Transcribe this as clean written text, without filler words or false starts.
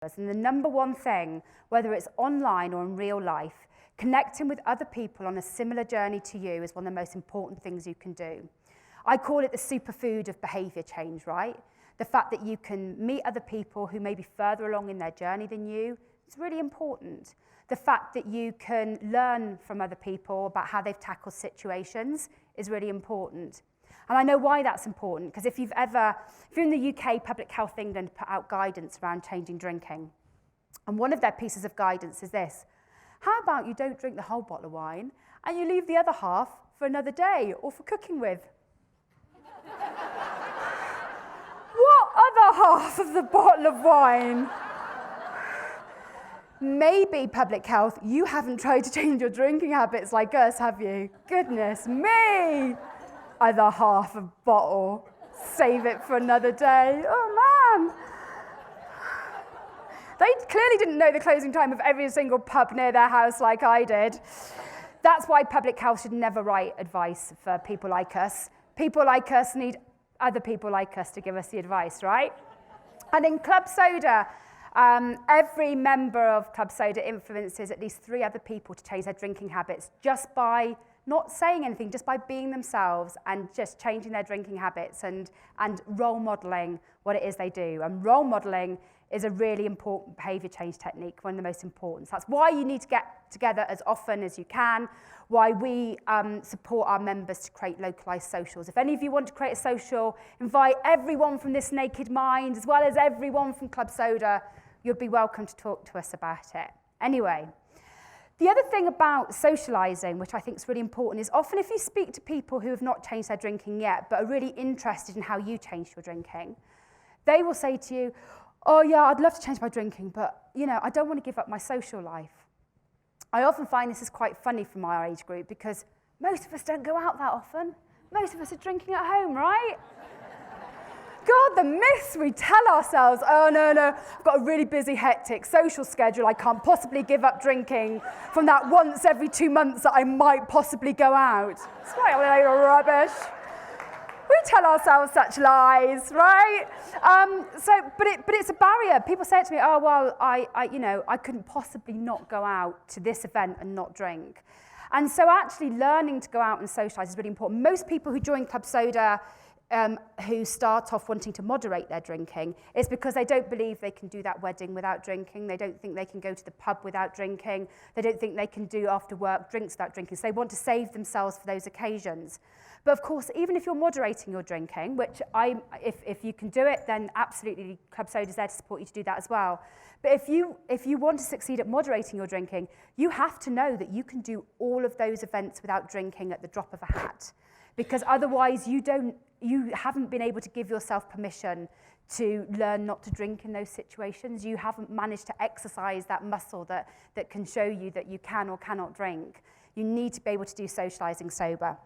And the number one thing, whether it's online or in real life, connecting with other people on a similar journey to you is one of the most important things you can do. I call it the superfood of behaviour change, right? The fact that you can meet other people who may be further along in their journey than you is really important. The fact that you can learn from other people about how they've tackled situations is really important. And I know why that's important, because if you're in the UK, Public Health England put out guidance around changing drinking. And one of their pieces of guidance is this: how about you don't drink the whole bottle of wine and you leave the other half for another day or for cooking with? What other half of the bottle of wine? Maybe, Public Health, you haven't tried to change your drinking habits like us, have you? Goodness me! Other half of bottle. Save it for another day. Oh, man. They clearly didn't know the closing time of every single pub near their house like I did. That's why Public Health should never write advice for people like us. People like us need other people like us to give us the advice, right? And in Club Soda, every member of Club Soda influences at least 3 other people to change their drinking habits just by not saying anything, just by being themselves and just changing their drinking habits and role modelling what it is they do. And role modelling is a really important behaviour change technique, one of the most important. So that's why you need to get together as often as you can, why we support our members to create localised socials. If any of you want to create a social, invite everyone from This Naked Mind, as well as everyone from Club Soda. You'd be welcome to talk to us about it. Anyway, the other thing about socialising, which I think is really important, is often if you speak to people who have not changed their drinking yet, but are really interested in how you changed your drinking, they will say to you, oh yeah, I'd love to change my drinking, but I don't want to give up my social life. I often find this is quite funny from my age group because most of us don't go out that often. Most of us are drinking at home, right? God, the myths we tell ourselves. Oh, no, I've got a really busy, hectic social schedule. I can't possibly give up drinking from that once every 2 months that I might possibly go out. It's like rubbish. We tell ourselves such lies, right? But it's a barrier. People say it to me, oh, well, I couldn't possibly not go out to this event and not drink. And so actually learning to go out and socialise is really important. Most people who join Club Soda who start off wanting to moderate their drinking is because they don't believe they can do that wedding without drinking. They don't think they can go to the pub without drinking. They don't think they can do after work drinks without drinking. So they want to save themselves for those occasions. But of course, even if you're moderating your drinking, which if you can do it, then absolutely Club Soda is there to support you to do that as well. But if you want to succeed at moderating your drinking, you have to know that you can do all of those events without drinking at the drop of a hat. Because otherwise you haven't been able to give yourself permission to learn not to drink in those situations. You haven't managed to exercise that muscle that can show you that you can or cannot drink. You need to be able to do socialising sober.